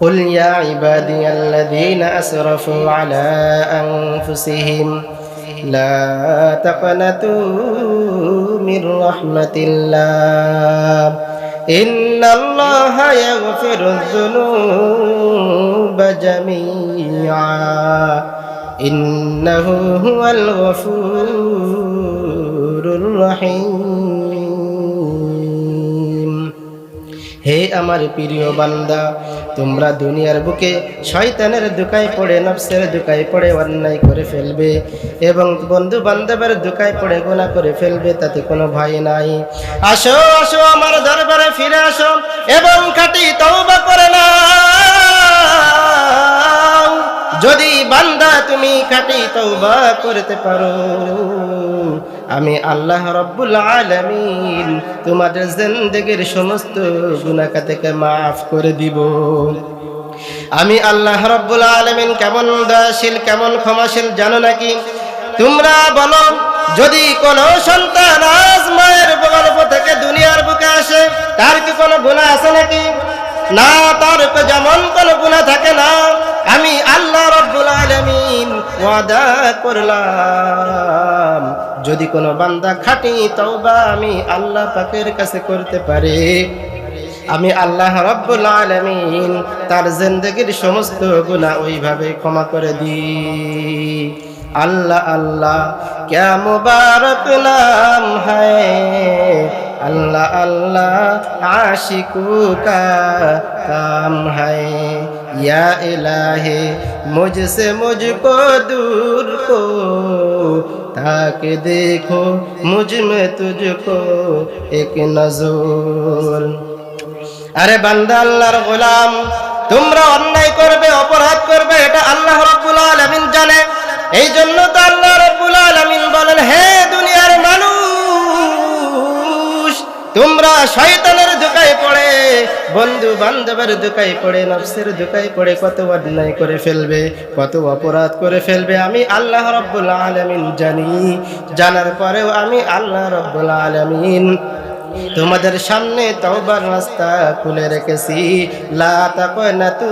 قل يا عبادي الذين أسرفوا على أنفسهم لا تقنطوا من رحمة الله إن الله يغفر الذنوب جميعا إنه هو الغفور الرحيم হে আমার প্রিয় বান্দা, তোমরা দুনিয়ার বুকে শয়তানের ধোঁকায় পড়ে, নফসের ধোঁকায় পড়ে অন্যায় করে ফেলবে এবং বন্ধু বান্ধবের ধোঁকায় পড়ে গুনাহ করে ফেলবে, তাতে কোনো ভয় নাই। আসো আসো আমার দরবারে ফিরে আসো এবং খাঁটি তওবা করে নাও। যদি বান্দা তুমি খাঁটি তওবা করতে পারো, আমি আল্লাহ রাব্বুল আলামিন তোমাদের জিন্দেগীর সমস্ত গুনাহ থেকে মাফ করে দিব। আমি আল্লাহ রাব্বুল আলামিন কেমন দয়াশীল, কেমন ক্ষমাশীল জানো নাকি? তোমরা বলো, যদি কোনো সন্তান আজ মায়ের গর্ভ থেকে দুনিয়ার বুকে আসে, তার কি কোনো গুনাহ আছে নাকি? না, তার যেমন কোনো গুনাহ থাকে না। আমি আল্লাহ রাব্বুল আলামিন ওয়াদা করলাম, যদি কোনো বান্দা খাঁটি তওবা আমি আল্লাহ পাকের কাছে করতে পারে, আমি আল্লাহ রাব্বুল আলামিন তার জিন্দেগীর সমস্ত গুনাহ ওইভাবে ক্ষমা করে দিই। अल्लाह अल्लाह क्या मुबारक नाम है, अल्लाह अल्लाह आशिकों का काम है। या इलाही मुझसे मुझको दूर को, ताकि देखो मुझ में तुझको एक नजर। अरे बंदा अल्लाहर गोलाम, তোমরা অন্যায় করবে, অপরাধ করবে, এটা আল্লাহ রাব্বুল আলামিন জানে। এই জন্য তো আল্লাহ রাব্বুল আলামিন বলেন, হে দুনিয়ার মানুষ, তোমরা শয়তানের ধোঁকায় পড়ে, বন্ধু বান্ধবের ধোঁকায় পড়ে, নফসের ধোঁকায় পড়ে কত অন্যায় করে ফেলবে, কত অপরাধ করে ফেলবে। আমি আল্লাহ রাব্বুল আলামিন জানি। জানার পরেও আমি আল্লাহ রাব্বুল আলামিন তোমাদের সামনে তওবার রাস্তা খুলে রেখেছি। লা তাকনাতু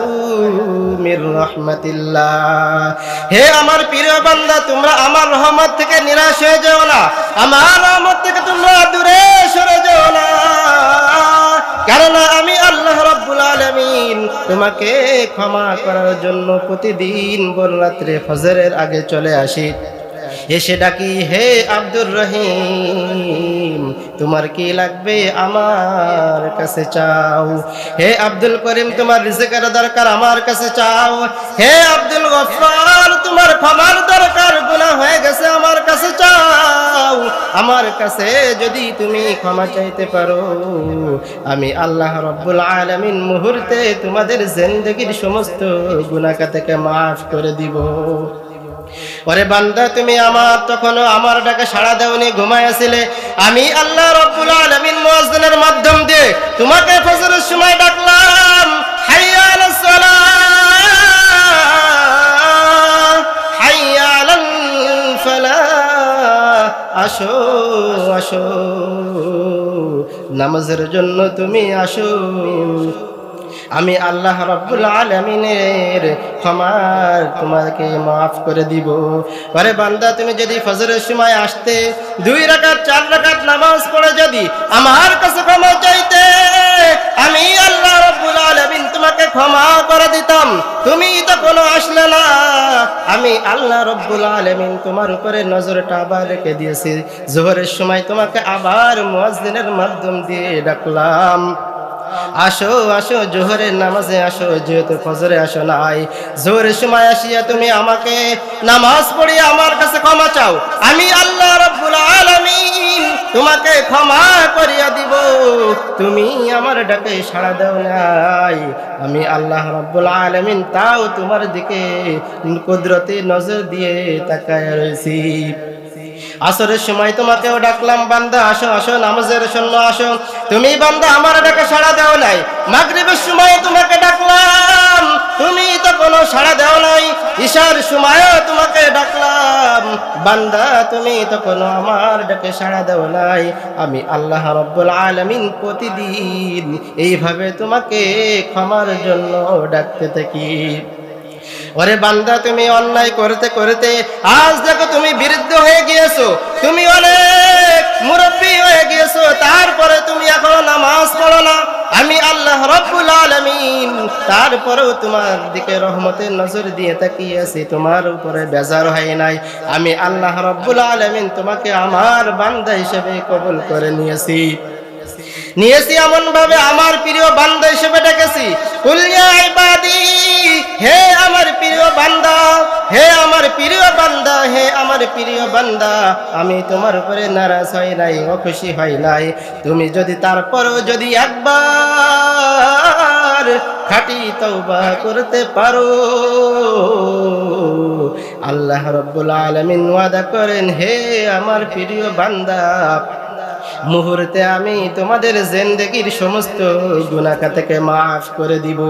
মির রাহমাতিল্লাহ। হে আমার প্রিয় বান্দা, তোমরা আমার রহমত থেকে নিরাশ হয়ে যাও না, আমার রহমত থেকে তোমরা দূরে সরে যাও না। কারণ আমি আল্লাহ রাব্বুল আলামিন তোমাকে ক্ষমা করার জন্য প্রতিদিন ভোর রাত্রে ফজরের আগে চলে আসি, এসে ডাকি, হে আব্দুর রহিম, তোমার কি লাগবে আমার কাছে চাও। হে আব্দুল করিম, তোমার রিজিকের দরকার আমার কাছে চাও। হে আব্দুল গফফার, তোমার ক্ষমার দরকার, গুনাহ হয়ে গেছে আমার কাছে চাও। আমার কাছে যদি তুমি ক্ষমা চাইতে পারো, আমি আল্লাহ রাব্বুল আলামিন মুহূর্তে তোমাদের জিন্দেগীর সমস্ত গুনাহ থেকে মাফ করে দিব। ওরে বান্দা, তুমি আমার তখনও আমার ডাকে সাড়া দাওনি, ঘুমাইছিলে। আমি আল্লাহ রাব্বুল আলামিন মুয়াজ্জিনের মাধ্যম দিয়ে তোমাকে ফজরের সময় ডাকলাম, হাইয়া আলাস সালাহ, হাইয়া আলাল ফালাহ, আসো আসো নামাজের জন্য তুমি আসো। আমি আল্লাহ রাব্বুল আলামিনের ক্ষমা তোমাকে মাফ করে দিব। আরে বান্দা, তুমি যদি ফজরের সময় আসতে, 2 রাকাত 4 রাকাত নামাজ পড়ে যদি আমার কাছে ক্ষমা চাইতে, আমি আল্লাহ রাব্বুল আলামিন তোমাকে ক্ষমা করে দিতাম। তুমি তো কোনো আসলে না। আমি আল্লাহ রাব্বুল আলামিন তোমার উপরে নজরটা আবার রেখে দিয়েছি। জোহরের সময় তোমাকে আবার মুয়াজ্জিনের মাধ্যম দিয়ে ডাকলাম, আসো আসো জোহরের নামাজে আসো। যেহেতু ফজরে আসো নাই, জোহরের সময় আসিয়া তুমি আমাকে নামাজ পড়িয়ে আমার কাছে ক্ষমা চাও, আমি আল্লাহ রাব্বুল আলামিন তোমাকে ক্ষমা করিয়া দিব। তুমি আমার ডাকে সাড়া দাও নাই, আমি আল্লাহ রাব্বুল আলামিন তাও তোমার দিকে কুদরতি নজর দিয়ে তাকায় রয়েছি। আসরের সময় তোমাকেও ডাকলাম, বান্দা আসো আসো নামাজের জন্য আসো। তুমি বান্দা আমার ডাকে সাড়া দাও নাই। মাগরিবের সময় তোমাকে ডাকলাম, তুমি তো কোনো সাড়া দাও নাই। ঈশার সময়ও তোমাকে ডাকলাম, বান্দা তুমি তখন আমার ডাকে সাড়া দাও নাই। আমি আল্লাহ রাব্বুল আলামিন প্রতিদিন এইভাবে তোমাকে ক্ষমার জন্য ডাকতে থাকি। ওরে বান্দা, তুমি অন্যায় করতে করতে আজ দেখো তুমি বৃদ্ধ হয়ে গিয়েছো, তুমি অনেক মুরব্বী হয়ে গিয়েছো, তারপরে তুমি এখনো নামাজ পড়ো না। আমি আল্লাহ রাব্বুল আলামিন তারপরেও তোমার দিকে রহমতের নজর দিয়ে তাকিয়ে আছি, তোমার উপরে বেজার হয় নাই। আমি আল্লাহ রাব্বুল আলামিন তোমাকে আমার বান্দা হিসেবে কবুল করে নিয়েছি এমন ভাবে আমার প্রিয় বান্দা হিসেবে ডেকেছি। কুল ইয়া ইবাদি, হে আমার প্রিয় বান্দা, হে আমার প্রিয় বান্দা, হে আমার প্রিয় বান্দা, আমি তোমার উপরে নারাজ হই নাই, অখুশি হই নাই। তুমি যদি তারপরও যদি একবার খাঁটি তওবা করতে পারো, আল্লাহ রাব্বুল আলামিন ওয়াদা করেন, হে আমার প্রিয় বান্দা, মুহূর্তে আমি তোমাদের জিন্দেগীর সমস্ত গুনাহ থেকে মাফ করে দিব।